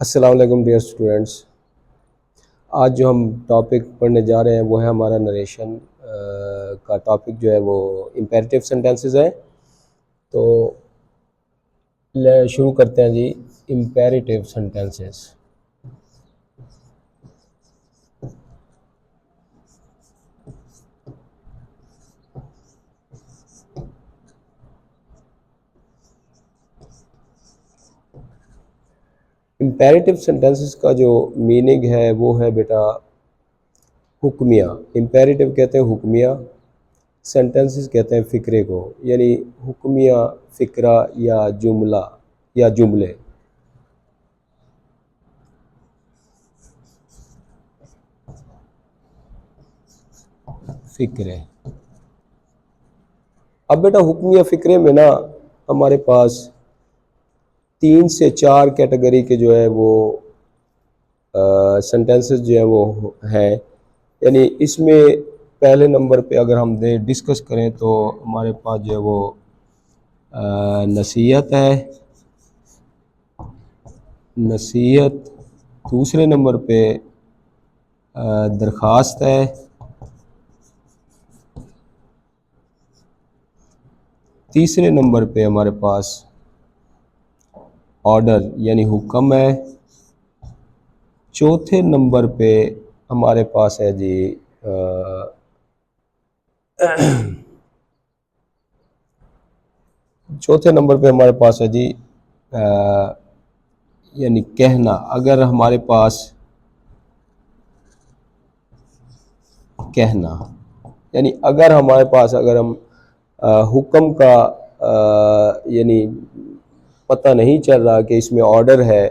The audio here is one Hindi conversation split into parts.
अस्सलाम वालेकुम डियर स्टूडेंट्स। आज जो हम टॉपिक पढ़ने जा रहे हैं वो है हमारा नरेशन का टॉपिक जो है वो इम्पेरेटिव सेंटेंसेस है। तो शुरू करते हैं जी। Imperative sentences. इम्पेरेटिव सेंटेंसेस का जो मीनिंग है वो है बेटा हुक्मिया। इम्पेरेटिव कहते हैं हुक्मिया, सेंटेंसेस कहते हैं फ़िक्रे को, यानी हुक्मिया, फ़िक्रा या जुमला या जुमले। फ़िक्रे। अब बेटा हुक्मिया फ़िक्रे में ना हमारे पास 3 से 4 कैटेगरी के जो है वो सेंटेंसेस जो है वो हैं। यानी इसमें पहले नंबर पे अगर हम डिस्कस करें तो हमारे पास जो है वो नसीहत है। नसीहत। दूसरे नंबर पे दरख्वास्त है। तीसरे नंबर पे हमारे पास ऑर्डर यानी हुक्म है। चौथे नंबर पे हमारे पास है जी चौथे नंबर पे हमारे पास है जी यानी कहना। अगर हमारे पास कहना यानी अगर हम हुक्म का यानी पता नहीं चल रहा कि इसमें ऑर्डर है,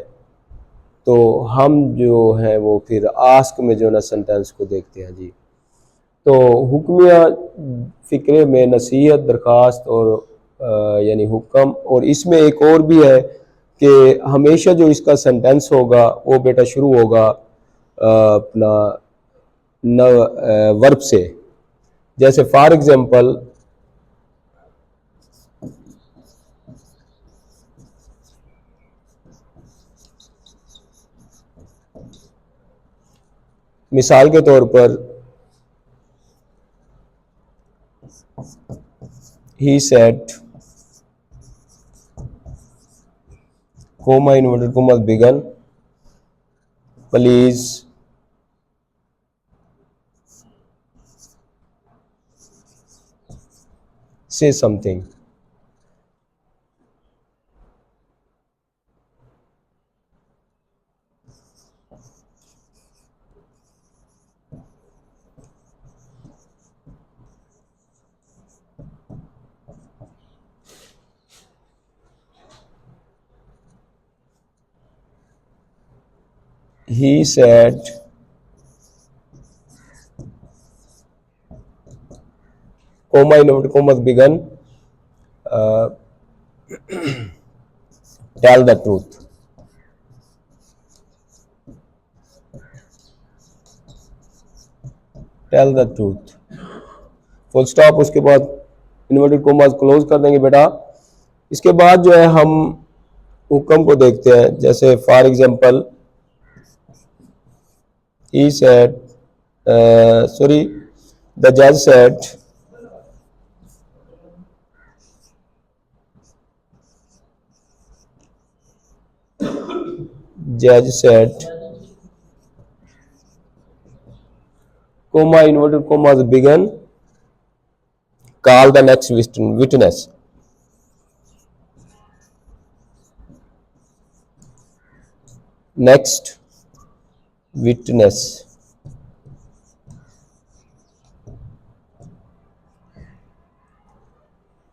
तो हम जो है वो फिर आस्क में जो ना सेंटेंस को देखते हैं जी। तो हुक्मिया फ़िक्रे में नसीहत, दरख्वास्त और यानी हुक्म, और इसमें एक और भी है कि हमेशा जो इसका सेंटेंस होगा वो बेटा शुरू होगा अपना न वर्ब से। जैसे फॉर एग्जांपल मिसाल के तौर पर he said comma inverted comma began please say something. He said comma inverted commas began tell the truth। Tell the truth, full stop. उसके बाद इन्वर्टेड कोमास क्लोज कर देंगे बेटा। इसके बाद जो है हम हुक्म को देखते हैं। जैसे for example he said sorry the judge said judge said comma inverted commas began call the next witness। Next witness.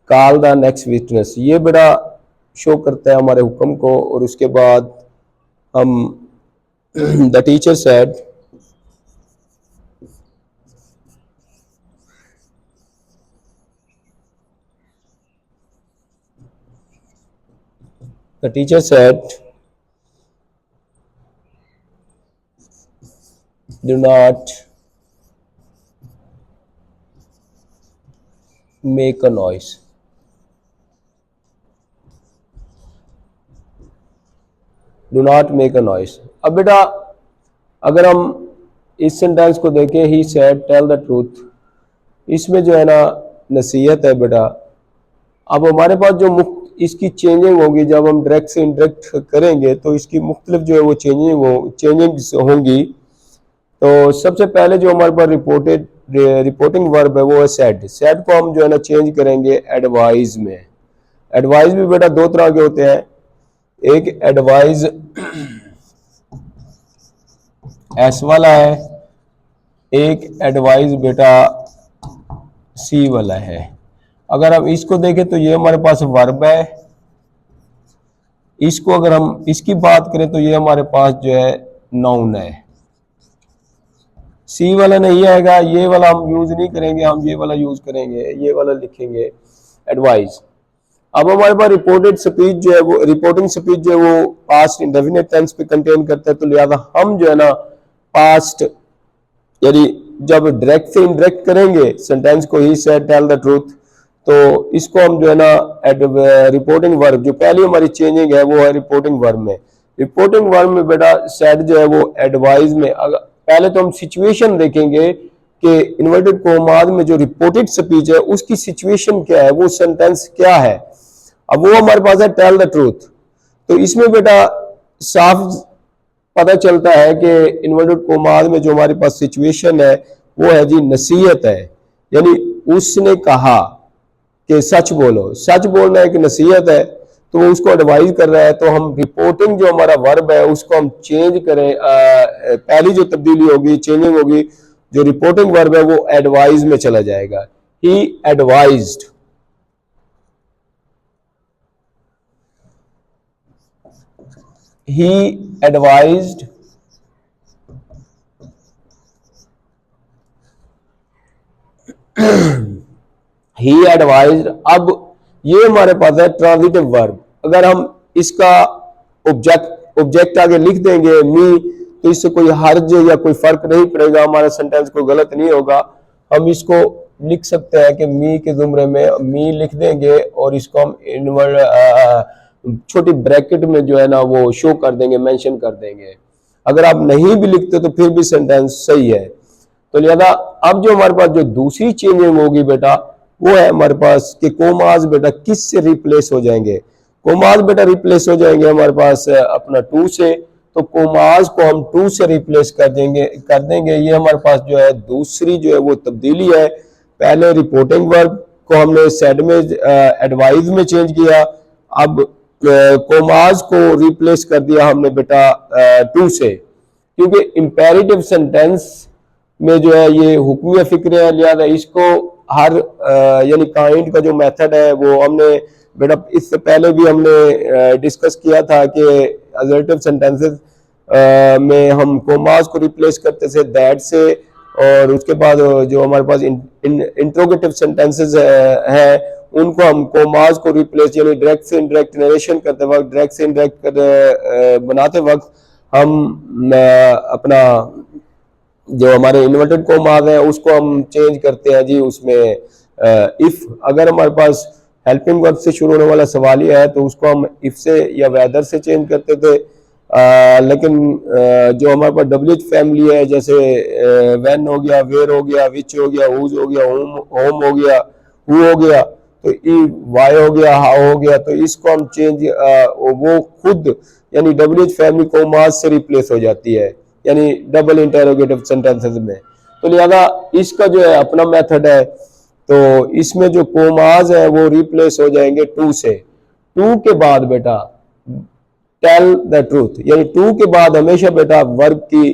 Call the next witness, ये बड़ा शो करता है हमारे हुक्म को। और उसके बाद हम the teacher said the teacher said do not make a noise. Do not make a noise. अब बेटा अगर हम इस सेंटेंस को देखें, he said tell the truth, इसमें जो है ना नसीहत है बेटा। अब हमारे पास जो इसकी चेंजिंग होगी, जब हम डायरेक्ट से इनडायरेक्ट करेंगे तो इसकी मुख्तलिफ जो है वो चेंजिंग्स होंगी। तो सबसे पहले जो हमारे पास रिपोर्टिंग वर्ब है वो है सेड। सेड को हम जो है ना चेंज करेंगे एडवाइज में। एडवाइज भी बेटा दो तरह के होते हैं, एक एडवाइज एस वाला है, एक एडवाइज बेटा सी वाला है। अगर हम इसको देखें तो ये हमारे पास वर्ब है, इसको अगर हम इसकी बात करें तो ये हमारे पास जो है नाउन है। सी वाला नहीं आएगा, ये वाला हम यूज नहीं करेंगे, हम ये वाला यूज करेंगे, ये वाला लिखेंगे एडवाइज। अब हमारे पास रिपोर्टिंग स्पीच जो है वो पास्ट इंडेफिनिट टेंस पे कंटेन करता है, तो लिहाजा हम जो है ना पास्ट यानी जब डायरेक्ट से इनडायरेक्ट करेंगे सेंटेंस को, he said tell the truth, तो इसको हम जो है ना रिपोर्टिंग वर्ब, जो पहली हमारी चेंजिंग है वो है रिपोर्टिंग वर्ब में। रिपोर्टिंग वर्ब में बेटा सेड जो है वो एडवाइज में। अगर पहले तो हम सिचुएशन देखेंगे कि इन्वर्टेड कोमास में जो रिपोर्टेड स्पीच है उसकी सिचुएशन क्या है, वो सेंटेंस क्या है। अब वो हमारे पास है टेल द ट्रूथ, तो इसमें बेटा साफ पता चलता है कि इन्वर्टेड कोमास में जो हमारे पास सिचुएशन है वो है जी नसीहत है, यानी उसने कहा कि सच बोलो। सच बोलना एक नसीहत है, तो वो उसको एडवाइज कर रहा है। तो हम रिपोर्टिंग जो हमारा वर्ब है उसको हम चेंज करें, पहली जो तब्दीली होगी, चेंजिंग होगी, जो रिपोर्टिंग वर्ब है वो एडवाइज में चला जाएगा। ही एडवाइज्ड, ही एडवाइज्ड ही एडवाइज्ड। अब ये हमारे पास है ट्रांजिटिव वर्ब। अगर हम इसका ऑब्जेक्ट आगे लिख देंगे मी, तो इससे कोई हर्ज या कोई फर्क नहीं पड़ेगा, हमारा सेंटेंस को गलत नहीं होगा। हम इसको लिख सकते हैं कि मी के जुमरे में मी लिख देंगे और इसको हम इनवर्ट छोटी ब्रैकेट में जो है ना वो शो कर देंगे, मेंशन कर देंगे। अगर आप नहीं भी लिखते तो फिर भी सेंटेंस सही है। तो लिहाजा अब जो हमारे पास जो दूसरी चेंजिंग होगी बेटा वो है हमारे पास कि कोमास बेटा किस से रिप्लेस हो जाएंगे। कोमास बेटा रिप्लेस हो जाएंगे हमारे पास अपना टू से, तो कोमास को हम टू से रिप्लेस कर देंगे। ये हमारे पास जो है दूसरी जो है वो तब्दीली है। पहले रिपोर्टिंग वर्ब को हमने सेड में एडवाइज में चेंज किया, अब कोमास को रिप्लेस कर दिया हमने बेटा टू से, क्योंकि इंपेरेटिव सेंटेंस में जो है ये हुक्मिया फिक्र है। लिहाजा इसको हर यानी काइंड का जो मेथड है वो हमने बेटा इससे पहले भी हमने डिस्कस किया था कि असर्टिव सेंटेंसेस में हम कोमास को रिप्लेस करते थे दैट से, और उसके बाद जो हमारे पास इंट्रोगेटिव सेंटेंसेस हैं उनको हम कोमास को रिप्लेस यानी डायरेक्ट से इनडायरेक्ट नरेशन करते वक्त, डायरेक्ट से इनडायरेक्ट बनाते वक्त हम अपना जो हमारे इन्वर्टेड कोमास है उसको हम चेंज करते हैं जी उसमें इफ। अगर हमारे पास हेल्पिंग वर्ब से शुरू होने वाला सवाल है तो उसको हम इफ से या वेदर से चेंज करते थे, लेकिन जो हमारे पास डब्ल्यूएच फैमिली है जैसे व्हेन हो गया, वेयर हो गया, विच हो गया, हुज हो गया, होम हो गया, हु हो गया, तो वाई हो गया, हाउ हो गया, तो इसको हम चेंज वो खुद यानी डब्ल्यूएच फैमिली कोमास से रिप्लेस हो जाती है यानी डबल इंटरोगेटिव सेंटेंसेस में। तो लिहाजा इसका जो है अपना मेथड है, तो इसमें जो कोमास है वो रिप्लेस हो जाएंगे टू से। टू के बाद बेटा टेल द ट्रूथ, यानी टू के बाद हमेशा बेटा वर्ब की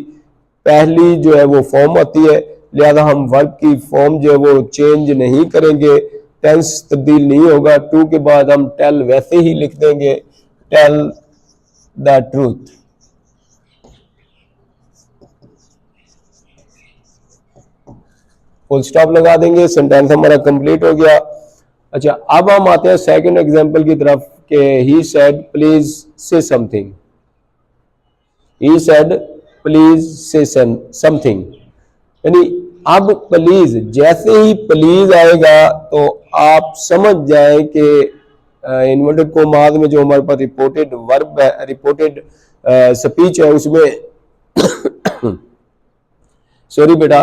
पहली जो है वो फॉर्म होती है, लिहाजा हम वर्ब की फॉर्म जो है वो चेंज नहीं करेंगे, टेंस तब्दील नहीं होगा। टू के बाद हम टेल वैसे ही लिख देंगे, tell the truth. Full stop लगा देंगे, सेंटेंस हमारा कंप्लीट हो गया। अच्छा, अब हम आते हैं सेकंड एग्जांपल की तरफ कि he said please say something. He said please say something, यानी अब प्लीज, जैसे ही प्लीज आएगा तो आप समझ जाए कि इन्वर्टेड कोमास में जो हमारे पास रिपोर्टेड वर्ब है, रिपोर्टेड स्पीच है उसमें सॉरी बेटा,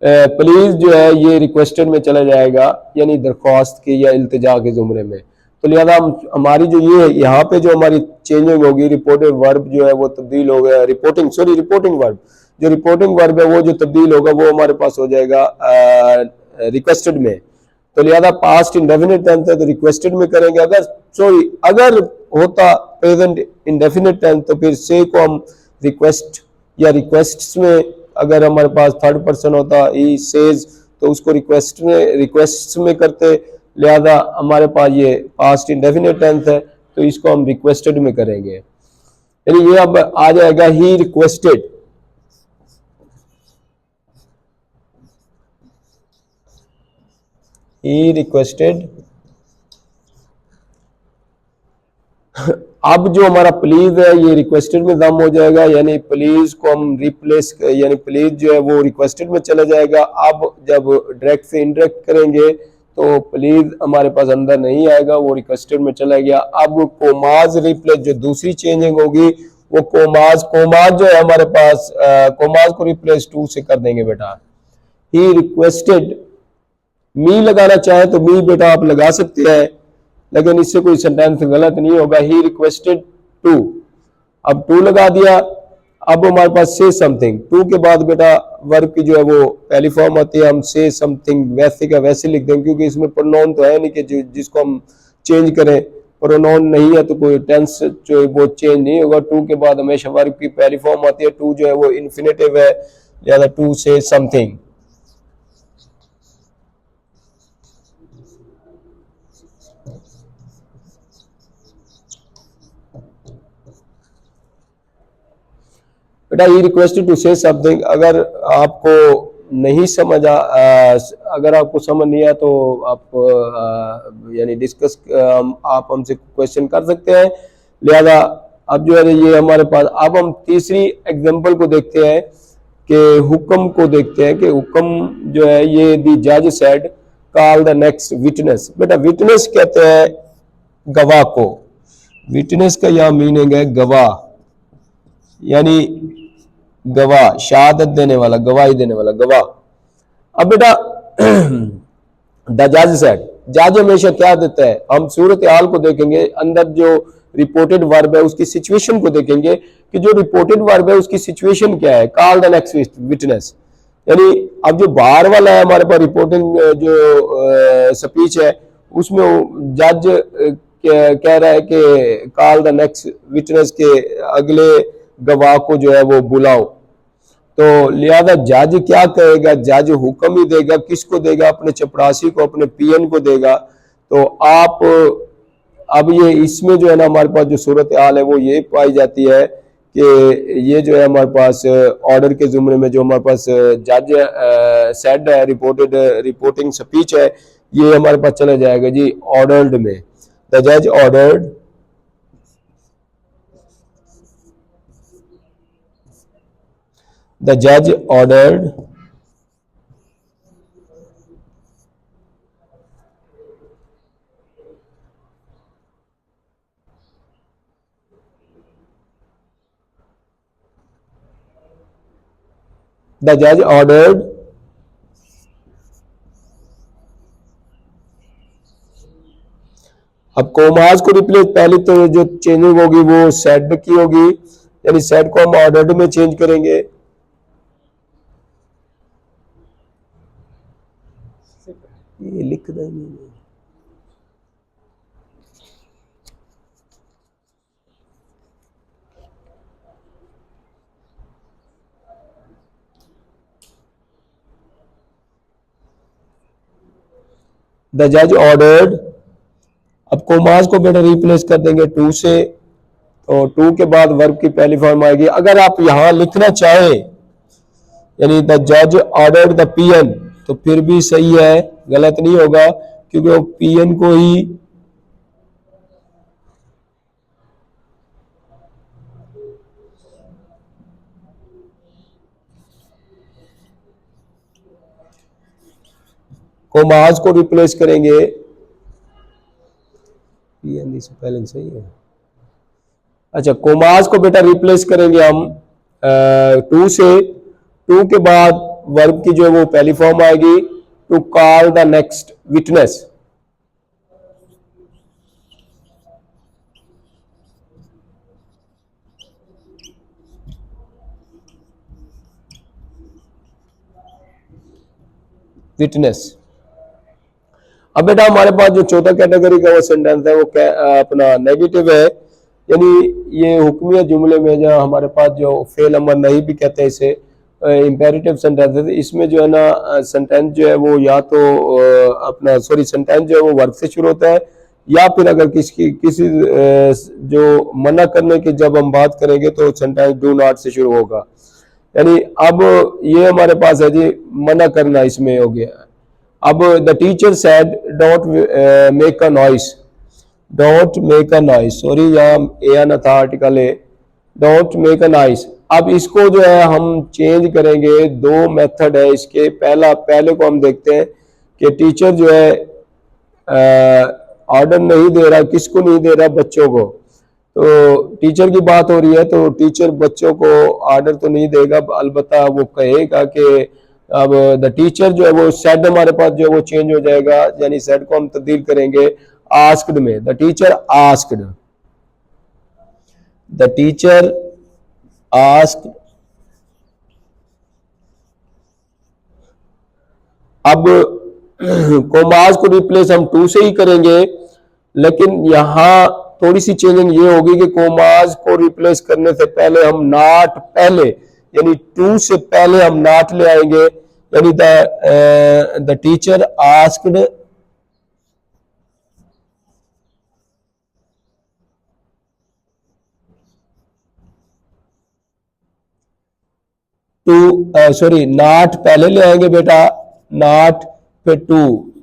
प्लीज जो है ये रिक्वेस्टेड में चला जाएगा, यानी दरख्वास्त के या इल्तिजा के जुमरे में। तो लिहाजा हमारी जो ये है यहाँ पे जो हमारी चेंजिंग होगी, रिपोर्टेड वर्ब जो है वो तब्दील हो गया, रिपोर्टिंग वर्ब, जो रिपोर्टिंग वर्ब है वो जो तब्दील होगा वो हमारे पास हो जाएगा रिक्वेस्टेड में। तो लिहाजा पास्ट इंडेफिनिट टेंस है तो रिक्वेस्टेड में करेंगे। अगर होता प्रेजेंट इंडेफिनिट टेंस तो फिर से को हम रिक्वेस्ट या रिक्वेस्ट्स में, अगर हमारे पास थर्ड पर्सन होता ही सेज तो उसको रिक्वेस्ट्स में करते। लिहाजा हमारे पास ये पास्ट इंडेफिनिट टेंस है तो इसको हम रिक्वेस्टेड में करेंगे, यानी ये अब आ जाएगा ही रिक्वेस्टेड। He requested. अब जो हमारा प्लीज है ये रिक्वेस्टेड में दम हो जाएगा, यानी प्लीज को हम रिप्लेस, यानी प्लीज जो है वो रिक्वेस्टेड में चला जाएगा। अब जब डायरेक्ट से इनडायरेक्ट करेंगे तो प्लीज हमारे पास अंदर नहीं आएगा, वो रिक्वेस्टेड में चला गया। अब कोमाज रिप्लेस, जो दूसरी चेंजिंग होगी वो कोमाज जो है हमारे पास, कोमाज को रिप्लेस टू से कर देंगे बेटा। ही रिक्वेस्टेड, मी लगाना चाहे तो मी बेटा आप लगा सकते हैं, लेकिन इससे कोई सेंटेंस गलत नहीं होगा। ही रिक्वेस्टेड टू, अब टू लगा दिया। अब हमारे पास से समथिंग, टू के बाद बेटा वर्ब की जो है वो पहली फॉर्म आती है, हम से समथिंग वैसे का वैसे लिख देंगे, क्योंकि इसमें प्रोनाउन तो है नहीं कि जिसको हम चेंज करें। प्रोनाउन नहीं है तो कोई टेंस जो है वो चेंज नहीं होगा। टू के बाद हमेशा वर्ब की पहली फॉर्म आती है, टू जो है वो इन्फिनेटिव है, लिहाजा टू से समथिंग। बेटा ही रिक्वेस्टेड टू से समथिंग, अगर आपको नहीं समझ अगर आपको समझ नहीं आया तो आप यानी डिस्कस आप हमसे क्वेश्चन कर सकते हैं। लिहाजा अब जो है ये हमारे पास, अब हम तीसरी एग्जांपल को देखते हैं कि हुक्म को देखते हैं कि हुक्म जो है ये दी जज said call the next witness. बेटा विटनेस कहते हैं गवाह को, विटनेस का यह मीनिंग है गवाह, यानी गवाह, शहादत देने वाला, गवाही देने वाला, गवाह। अब बेटा द जज सेड, जज हमेशा क्या देता है, हम सूरत हाल को देखेंगे, अंदर जो रिपोर्टेड वर्ब है उसकी सिचुएशन को देखेंगे कि जो रिपोर्टेड वर्ब है उसकी सिचुएशन क्या है। कॉल द नेक्स्ट विटनेस, यानी अब जो बाहर वाला है हमारे पास रिपोर्टिंग जो स्पीच है उसमें जज कह रहा है कि कॉल द नेक्स्ट विटनेस के अगले गवाह को जो है वो बुलाओ। तो लिहाजा जज क्या कहेगा, जज हुक्म ही देगा, किसको देगा, अपने चपरासी को, अपने पीएन को देगा। तो आप अब ये इसमें जो है ना हमारे पास जो सूरत हाल है वो ये पाई जाती है कि ये जो है हमारे पास ऑर्डर के जुमरे में जो हमारे पास जज सेड है, रिपोर्टिंग स्पीच है, ये हमारे पास चला जाएगा जी ऑर्डर्ड में। द जज ordered, the judge ordered the judge ordered अब कोमाज को रिप्लेस, पहले तो जो चेंजिंग होगी वो सेड की होगी, यानी सेड को हम ऑर्डर्ड में चेंज करेंगे। ये लिख देंगे द जज ऑर्डर्ड। अब कोमाज को बेटा रिप्लेस कर देंगे टू से, तो टू के बाद वर्ब की पहली फॉर्म आएगी। अगर आप यहां लिखना चाहें यानी द जज ऑर्डर्ड द पीएन तो फिर भी सही है, गलत नहीं होगा, क्योंकि वो पीएन को ही कोमाज को रिप्लेस करेंगे, पीएन से पहले सही है। अच्छा, कोमास को बेटा रिप्लेस करेंगे हम टू से। टू के बाद वर्ब की जो है वो पहली फॉर्म आएगी, to call the next witness. Witness. अब बेटा हमारे पास जो चौथा कैटेगरी का वो सेंटेंस है वो अपना नेगेटिव है, यानी ये हुक्मिया जुमले में जो हमारे पास जो फेल अमर नहीं भी कहते हैं इसे, इंपेरेटिव सेंटेंस है, इसमें जो है ना सेंटेंस जो है वो या तो अपना सॉरी सेंटेंस जो है वो वर्ब से शुरू होता है, या फिर अगर किसी जो मना करने की जब हम बात करेंगे तो सेंटेंस डू नॉट से शुरू होगा। यानी अब ये हमारे पास है जी मना करना, इसमें हो गया। अब the teacher said don't make a noise, don't make a noise, sorry यहाँ ए आना था article a, don't make a noise. अब इसको जो है हम चेंज करेंगे, दो मेथड है इसके। पहले को हम देखते हैं कि टीचर जो है ऑर्डर नहीं दे रहा, किसको नहीं दे रहा, बच्चों को। तो टीचर की बात हो रही है तो टीचर बच्चों को ऑर्डर तो नहीं देगा, अलबत्ता वो कहेगा कि अब द टीचर जो है वो सेड हमारे पास जो है वो चेंज हो जाएगा, यानी सेड को हम तब्दील करेंगे आस्क्ड में। The teacher asked, the teacher asked. अब कोमास को रिप्लेस हम टू से ही करेंगे, लेकिन यहां थोड़ी सी चेंजिंग ये होगी कि कोमास को रिप्लेस करने से पहले हम नॉट पहले, यानी टू से पहले हम नॉट ले आएंगे, यानी the teacher asked to, sorry not पहले ले आएंगे बेटा, नॉट फिर टू,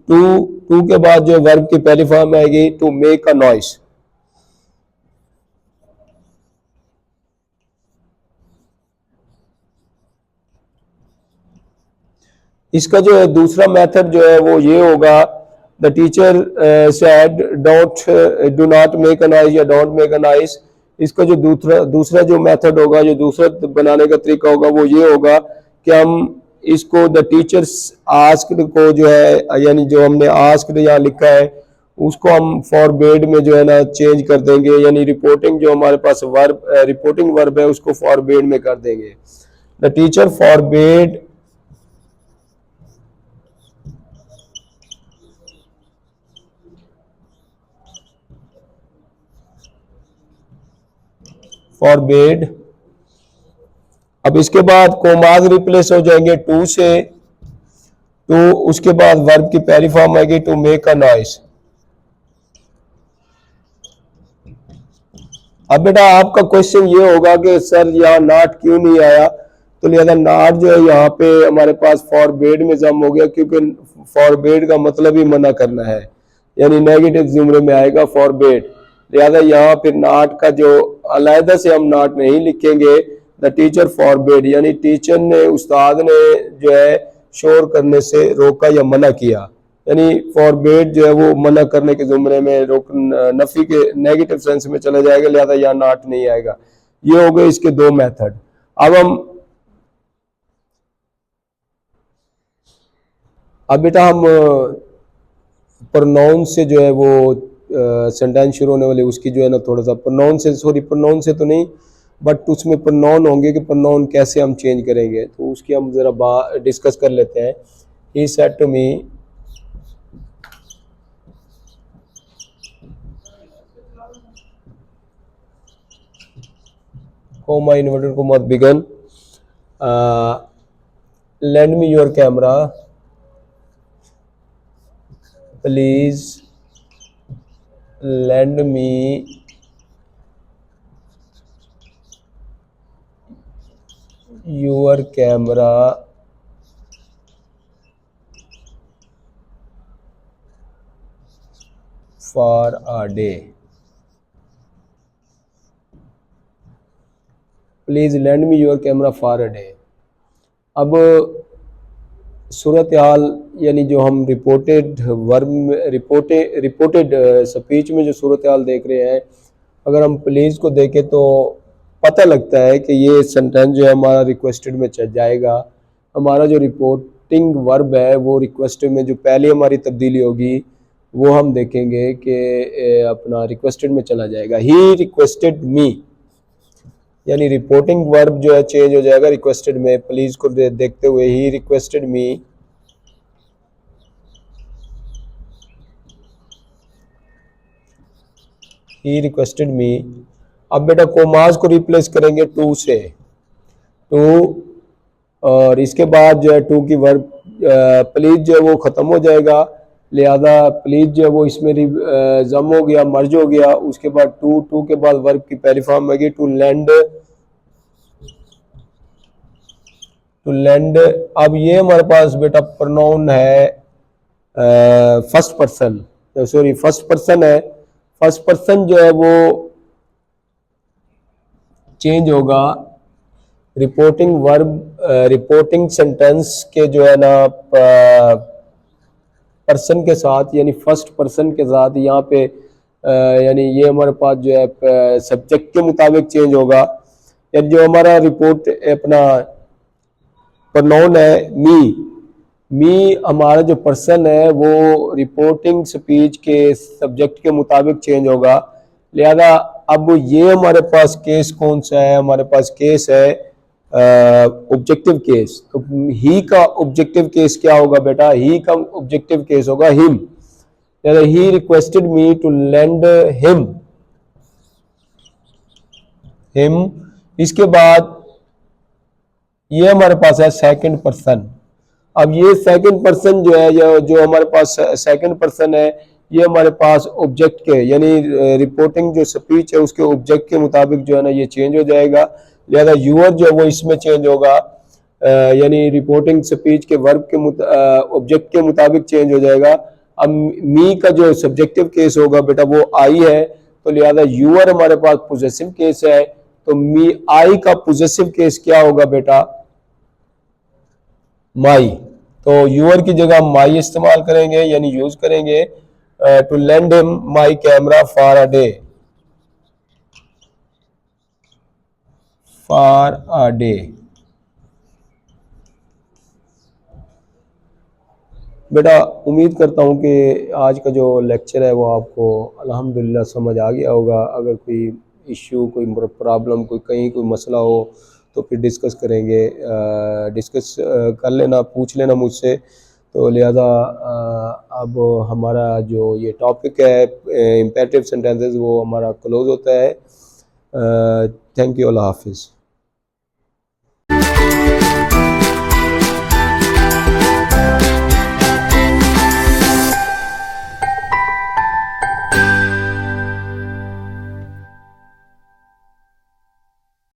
टू टू के बाद जो वर्ब की पहली फॉर्म आएगी टू मेक अ नॉइस। इसका जो है दूसरा मेथड जो है वो ये होगा, the teacher said don't do not make a noise या डोंट मेक अ नॉइस। इसका जो दूसरा जो मेथड होगा, जो दूसरा बनाने का तरीका होगा वो ये होगा कि हम इसको द टीचर्स आस्क्ड को जो है, यानी जो हमने आस्क्ड यहाँ लिखा है उसको हम फॉरबेड में जो है ना चेंज कर देंगे, यानी रिपोर्टिंग जो हमारे पास वर्ब रिपोर्टिंग वर्ब है उसको फॉरबेड में कर देंगे। The teacher forbade forbade. अब इसके बाद कोमाज रिप्लेस हो जाएंगे टू से, तो उसके बाद वर्ब की पहली फॉर्म आएगी टू मेक अ नॉइस। अब बेटा आपका क्वेश्चन ये होगा कि सर यहाँ नॉट क्यों नहीं आया, तो लिहाजा नॉट जो है यहाँ पे हमारे पास फॉरबेड में जम हो गया, क्योंकि फॉरबेड का मतलब ही मना करना है, यानी नेगेटिव जुमले में आएगा फॉरबेड। लिहाजा यहाँ फिर नॉट का जो अलहदा से हम नॉट नहीं लिखेंगे, द टीचर फॉरबेड, यानी टीचर ने उस्ताद ने जो है शोर करने से रोका या मना किया, यानी फॉरबेड जो है वो मना करने के जुमरे में रोक नफी के नेगेटिव सेंस में चला जाएगा, लिहाजा यहाँ नॉट नहीं आएगा। ये हो गए इसके दो मेथड। अब बेटा हम प्रोनाउन से जो है वो सेंटेंस शुरू होने वाले उसकी जो है ना थोड़ा सा प्रोनाउन से, सॉरी प्रोनाउन से तो नहीं, बट उसमें प्रोनाउन होंगे कि प्रोनाउन कैसे हम चेंज करेंगे, तो उसकी हम जरा डिस्कस कर लेते हैं। He said to me, comma inverted comma begin, lend me your camera please, lend me your camera for a day, please land me your camera for a day. अब सूरत हाल, यानी जो हम रिपोर्टेड वर्ब में रिपोर्टेड स्पीच में जो सूरत हाल देख रहे हैं अगर हम प्लीज़ को देखें तो पता लगता है कि ये सेंटेंस जो है हमारा रिक्वेस्टेड में चल जाएगा। हमारा जो रिपोर्टिंग वर्ब है वो रिक्वेस्टेड में जो पहले हमारी तब्दीली होगी वो हम देखेंगे कि अपना रिक्वेस्टेड में चला जाएगा। ही रिक्वेस्टेड मी, यानी रिपोर्टिंग वर्ब जो है चेंज हो जाएगा रिक्वेस्टेड में। प्लीज़ को देखते हुए ही रिक्वेस्टेड मी, ही रिक्वेस्टेड मी। अब बेटा कोमास को रिप्लेस करेंगे टू से, टू, और इसके बाद जो है टू की वर्ब प्लीज जो है वो ख़त्म हो जाएगा, लिहाजा प्लीज जो है वो इसमें जम हो गया, मर्ज हो गया। उसके बाद टू, टू के बाद वर्ब की पहली फॉर्म आएगी टू लैंड, टू लैंड। अब ये हमारे पास बेटा प्रोनाउन है first person, sorry first person है। फर्स्ट पर्सन जो है वो चेंज होगा रिपोर्टिंग वर्ब, रिपोर्टिंग सेंटेंस के जो है ना पर्सन के साथ, यानी फर्स्ट पर्सन के साथ। यहाँ पे यानी ये हमारे पास जो है सब्जेक्ट के मुताबिक चेंज होगा। यानी जो हमारा रिपोर्ट अपना प्रोनाउन है मी, मी हमारा जो पर्सन है वो रिपोर्टिंग स्पीच के सब्जेक्ट के मुताबिक चेंज होगा। लिहाजा अब ये हमारे पास केस कौन सा है, हमारे पास केस है ऑब्जेक्टिव केस। तो ही का ऑब्जेक्टिव केस क्या होगा बेटा, ही का ऑब्जेक्टिव केस होगा him. He requested me to lend him, him. इसके बाद ये हमारे पास है सेकंड पर्सन। अब ये सेकंड पर्सन जो है, जो हमारे पास सेकंड पर्सन है, ये हमारे पास ऑब्जेक्ट के, यानी रिपोर्टिंग जो स्पीच है उसके ऑब्जेक्ट के मुताबिक जो है ना ये चेंज हो जाएगा। लिहाजा यूअर जो है वो इसमें चेंज होगा, यानी रिपोर्टिंग स्पीच के वर्ब के ऑब्जेक्ट के मुताबिक चेंज हो जाएगा। अब मी का जो सब्जेक्टिव केस होगा बेटा वो आई है, तो लिहाजा यूअर हमारे पास पोजेसिव केस है। तो मी आई का पोजेसिव केस क्या होगा बेटा, माई। तो यूअर की जगह माई इस्तेमाल करेंगे, यानी यूज करेंगे to lend him my camera for a day, for a day. बेटा उम्मीद करता हूँ कि आज का जो लेक्चर है वो आपको अल्हम्दुलिल्लाह समझ आ गया होगा। अगर कोई इश्यू, कोई प्रॉब्लम, कोई कहीं कोई मसला हो तो फिर डिस्कस करेंगे, डिस्कस कर लेना, पूछ लेना मुझसे। तो लिहाजा अब हमारा जो ये टॉपिक है इम्पेरेटिव सेंटेंसेस वो हमारा क्लोज होता है। थैंक यू, अल्लाह हाफिज़।